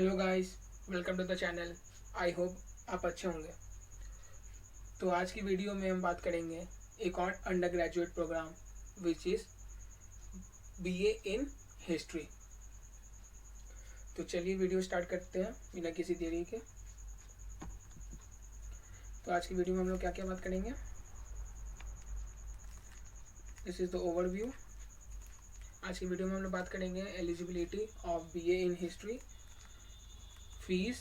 Hello guys, welcome to the channel. I hope आप अच्छे होंगे। तो आज की वीडियो में हम बात करेंगे एक और undergraduate programme which is BA in history. तो चलिए वीडियो स्टार्ट करते हैं बिना किसी देरी के। तो आज की वीडियो में हम लोग क्या क्या बात करेंगे, दिस इज़ द ओवरव्यू। आज की वीडियो में हम लोग बात करेंगे eligibility of BA in history, fees,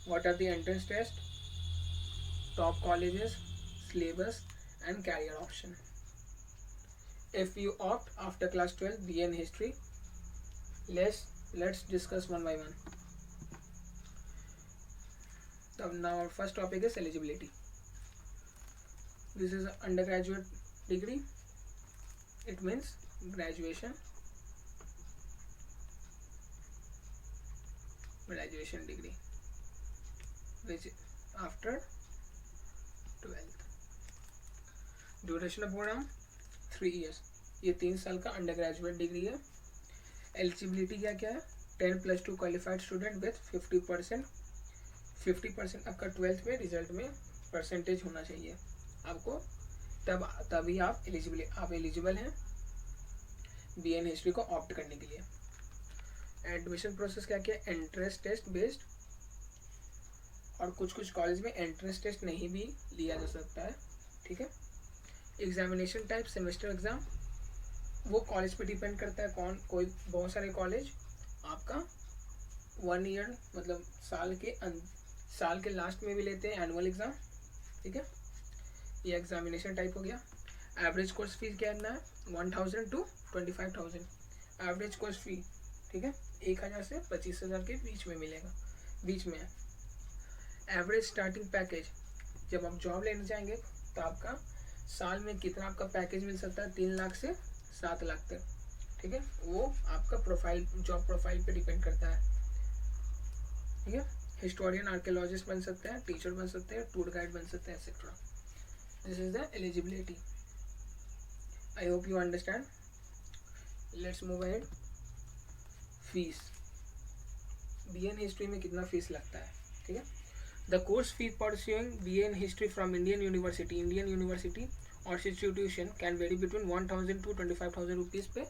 what are the entrance test, top colleges, syllabus and career option. If you opt after class 12 BA in history, let's discuss one by one. Now our first topic is eligibility. This is an undergraduate degree. It means graduation degree which after 12th. Duration of programme 3 years। ये 3 साल का undergraduate degree है। Eligibility क्या क्या है, 10+2 qualified student with 50% आपका 12th में result में परसेंटेज होना चाहिए आपको, तभी आप एलिजिबल हैं बी एन हिस्ट्री को ऑप्ट करने के लिए। एडमिशन प्रोसेस क्या क्या है, एंट्रेंस टेस्ट बेस्ड, और कुछ कॉलेज में एंट्रेंस टेस्ट नहीं भी लिया जा सकता है, ठीक है। एग्जामिनेशन टाइप सेमेस्टर एग्ज़ाम, वो कॉलेज पे डिपेंड करता है। बहुत सारे कॉलेज आपका 1 year मतलब साल के लास्ट में भी लेते हैं एनुअल एग्ज़ाम, ठीक है। ये एग्जामिनेशन टाइप हो गया। एवरेज कोर्स फीस कितना है, 1000 to 25,000 एवरेज कोर्स फी, ठीक है। 1000 से 25,000 के बीच में मिलेगा, बीच में है। एवरेज स्टार्टिंग पैकेज, जब आप जॉब लेने जाएंगे तो आपका साल में कितना आपका पैकेज मिल सकता है, 3 लाख से 7 लाख तक, ठीक है। वो आपका जॉब प्रोफाइल पे डिपेंड करता है, ठीक है। हिस्टोरियन, आर्कियोलॉजिस्ट बन सकते हैं, टीचर बन सकते हैं, टूर गाइड बन सकते हैं, etcetera. This is the eligibility. I hope you understand. Let's move ahead. Fees, BA in history में कितना फीस लगता है, ठीक है। The course fee pursuing BA in history from Indian university or institution can vary between 1000 to 25,000 rupees पे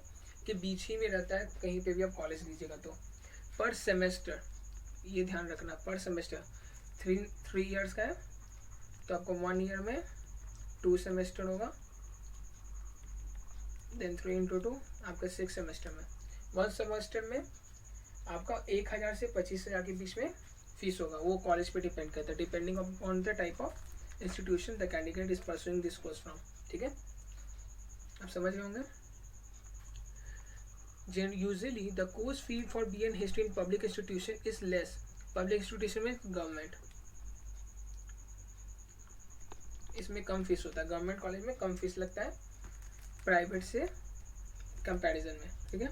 के बीच ही में रहता है, कहीं पे भी आप कॉलेज लीजिएगा तो। पर सेमेस्टर, ये ध्यान रखना, पर सेमेस्टर 3 years का है तो आपको 1 year में 2 सेमेस्टर होगा, देन 3 into 2 आपका 6 सेमेस्टर में। 1 सेमेस्टर में आपका 1000 से 25,000 के बीच में फीस होगा। वो कॉलेज पे डिपेंड करता है, depending on the type of institution the candidate is pursuing this course from, ठीक है। आप समझ गए होंगे। Usually the course fee for B in history in public institution is less. Public institution में गवर्नमेंट, इसमें कम फीस होता है। गवर्नमेंट कॉलेज में कम फीस लगता है प्राइवेट से कंपैरिजन में, ठीक है।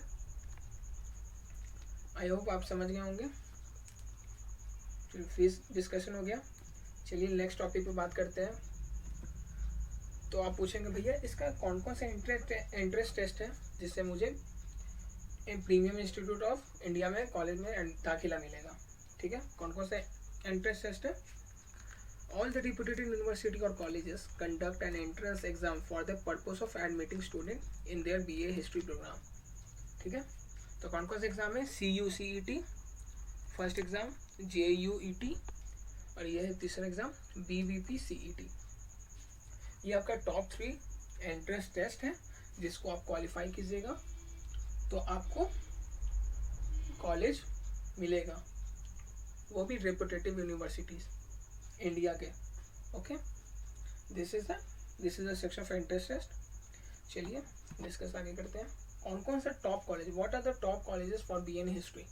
आई होप आप समझ गए होंगे। फीस डिस्कशन हो गया। चलिए नेक्स्ट टॉपिक पे बात करते हैं। तो आप पूछेंगे भैया इसका कौन कौन सा एंट्रेंस टेस्ट है जिससे मुझे प्रीमियम इंस्टीट्यूट ऑफ इंडिया में कॉलेज में दाखिला मिलेगा, ठीक है। कौन कौन सा एंट्रेंस टेस्ट है। ऑल द रेप्यूटेड यूनिवर्सिटी और colleges conduct an entrance exam for the purpose of admitting student in their BA history programme, ठीक है। तो कौन कौन सा एग्जाम है, CUCET फर्स्ट एग्जाम, JUET और ये है तीसरा एग्जाम BVPCET। ये आपका टॉप 3 एंट्रेंस टेस्ट है जिसको आप क्वालिफाई कीजिएगा तो आपको कॉलेज मिलेगा, वो भी रेपुटेटिव यूनिवर्सिटीज इंडिया के, okay. This is the section of entrance test. चलिए डिस्कस आगे करते हैं। कौन कौन सा top college, what are the top colleges for BA in history.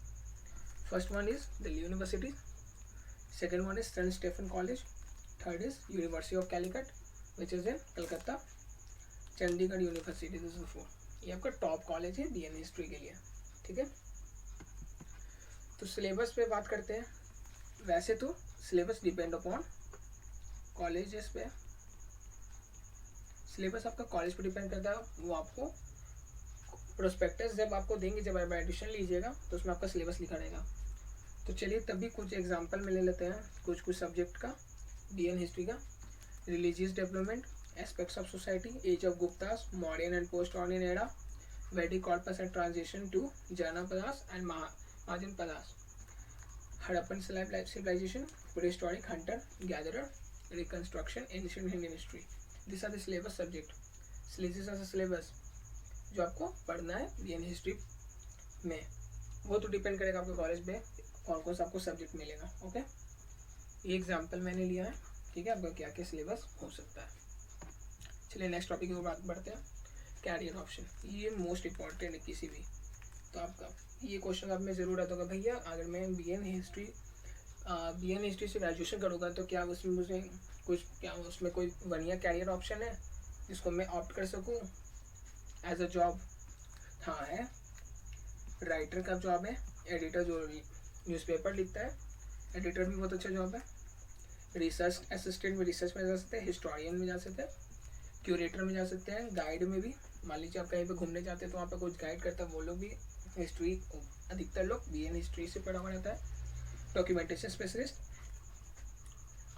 First one is Delhi University, second one is St. Stephen College, third is University of Calicut which is in Calcutta, Chandigarh university, this is 4। ये आपका top college है BA in history के लिए, ठीक है। तो syllabus पे बात करते हैं। वैसे तो सिलेबस डिपेंड अपॉन कॉलेजेस पे, सिलेबस आपका कॉलेज पे डिपेंड करता है। वो आपको प्रोस्पेक्टस जब आपको देंगे, जब आप एडमिशन लीजिएगा तो उसमें आपका सिलेबस लिखा रहेगा। तो चलिए तभी कुछ एग्जांपल में ले लेते हैं कुछ सब्जेक्ट का, बीएन हिस्ट्री का। Religious development, aspects of society, age of Guptas, modern and post modern era, Vedic corpus and transition to Janapadas and Mahajanapadas, Harappan civilization, prehistoric hunter gatherer, reconstruction, ancient Indian history. These are the syllabus subject. These are the syllabus जो आपको पढ़ना है BN history में। वो तो depend करेगा आपके college पे कौन कौन सा आपको सब्जेक्ट मिलेगा। ओके, ये एग्जाम्पल मैंने लिया है, ठीक है, आपका क्या क्या सिलेबस हो सकता है। चलिए नेक्स्ट टॉपिक की बात बढ़ते हैं। कैरियर ऑप्शन, ये मोस्ट इंपॉर्टेंट है किसी भी, तो आपका ये क्वेश्चन आप में ज़रूर आता होगा, भैया अगर मैं बीएन हिस्ट्री से ग्रेजुएशन करूँगा तो क्या उसमें मुझे उसमें कोई 1 ईयर कैरियर ऑप्शन है जिसको मैं ऑप्ट कर सकूँ एज अ जॉब? हाँ है, राइटर का जॉब है, एडिटर जो न्यूज़पेपर लिखता है, एडिटर भी बहुत अच्छा जॉब है, रिसर्च असिस्टेंट में रिसर्च में जा सकते हैं, हिस्टोरियन में जा सकते हैं, क्यूरेटर में जा सकते हैं, गाइड में भी, मान लीजिए आप कहीं पे घूमने जाते हैं तो वहाँ पे कुछ गाइड करता है, वो लोग भी हिस्ट्री, अधिकतर लोग बीएन हिस्ट्री से पढ़ा हुआ रहता है, डॉक्यूमेंटेशन स्पेशलिस्ट,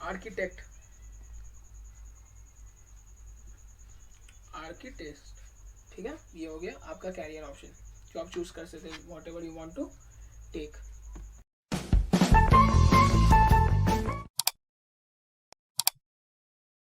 आर्किटेक्ट, ठीक है, ये हो गया आपका कैरियर ऑप्शन जो आप चूज कर सकते हैं, whatever you want to take.